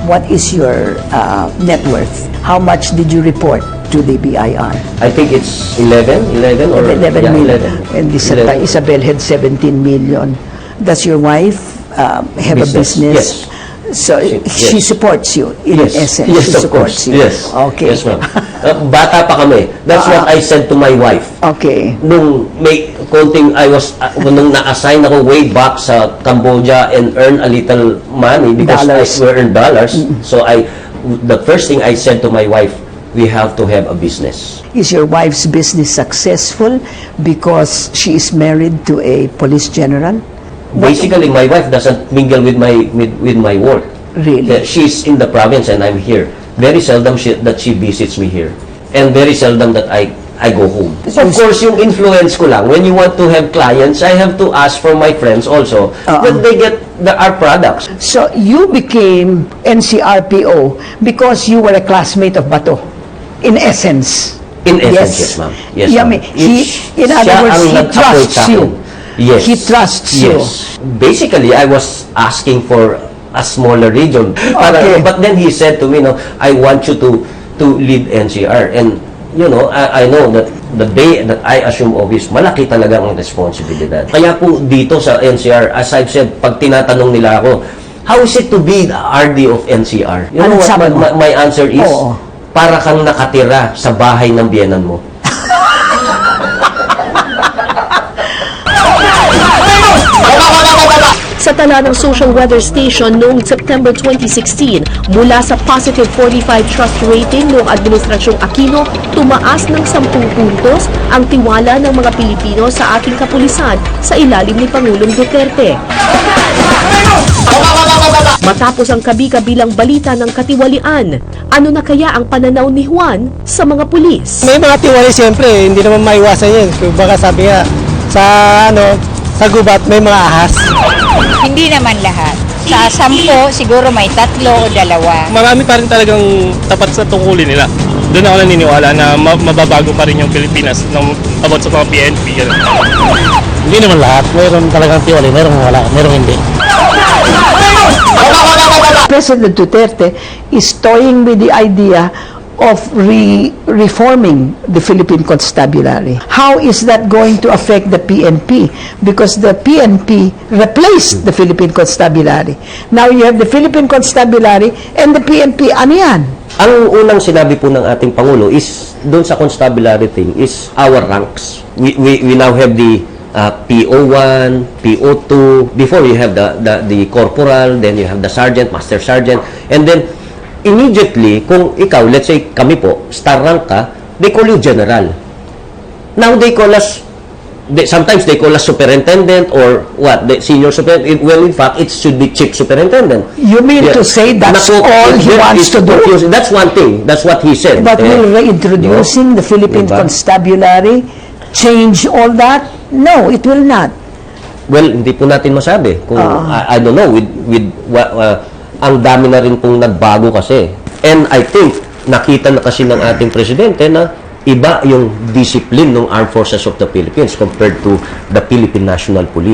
what is your net worth? How much did you report to the BIR? I think it's 11 or 11 yeah, million. 11. And this 11. Isabel had 17 million. Does your wife have a business? Yes. So she supports you in essence. Yes, she of supports course. you. Yes. Okay. Yes, ma'am. Bata pa kami. That's what I said to my wife. Okay. Nung may konting nung na-assign ako way back sa Cambodia and earn a little money because Dollars. I earn dollars. So the first thing I said to my wife, we have to have a business. Is your wife's business successful because she is married to a police general? Basically, my wife doesn't mingle with my work. Really? She's in the province and I'm here. Very seldom that she visits me here. And very seldom that I go home. Of course, yung influence ko lang. When you want to have clients, I have to ask for my friends also that they get our products. So you became NCRPO because you were a classmate of Bato, in essence. In essence, yes, ma'am. Yes, Yeah, ma'am. in other words, he trusts you. Yes. He trusts you. Yes. Basically, I was asking for a smaller region. Okay. But then he said to me, no, I want you to lead NCR. And, you know, I know that the day that I assume office, malaki talaga ang responsibilidad. Kaya po dito sa NCR, as I've said, pag tinatanong nila ako, how is it to be the RD of NCR? You know what my answer is? Oo. Para kang nakatira sa bahay ng biyenan mo. Sa tala ng Social Weather Station noong September 2016, mula sa positive 45 trust rating noong Administrasyong Aquino, tumaas ng 10 puntos ang tiwala ng mga Pilipino sa ating kapulisan sa ilalim ni Pangulong Duterte. Matapos ang kabi-kabilang balita ng katiwalian, ano na kaya ang pananaw ni Juan sa mga pulis? May mga tiwali siyempre, hindi naman maiwasan yun. Baka sabi nga, sa gubat may mga ahas. Hindi naman lahat. Sa 10, siguro may 3 o 2. Marami pa rin talagang tapat sa tungkulin nila. Doon ako naniniwala na mababago pa rin yung Pilipinas about sa mga PNP. Hindi naman lahat. Mayroon talagang tiwali, mayroon wala, mayroon hindi. President Duterte is toying with the idea of reforming the Philippine Constabulary. How is that going to affect the PNP? Because the PNP replaced the Philippine Constabulary. Now you have the Philippine Constabulary and the PNP. Ano yan? Ang unang sinabi po ng ating Pangulo is, doon sa constabulary thing, is our ranks. We now have the PO1, PO2. Before you have the corporal, then you have the sergeant, master sergeant, and then immediately, kung ikaw, let's say kami po, star rank ka, they call you general. Now they call us, sometimes they call us superintendent or what, the senior superintendent. Well, in fact, it should be chief superintendent. You mean to say that's all he wants to do? That's one thing. That's what he said. But will reintroducing the Philippine Constabulary change all that? No, it will not. Well, hindi po natin masabi. Kung, I don't know, ang dami na rin pong nagbago kasi. And I think, nakita na kasi ng ating presidente na iba yung discipline ng Armed Forces of the Philippines compared to the Philippine National Police.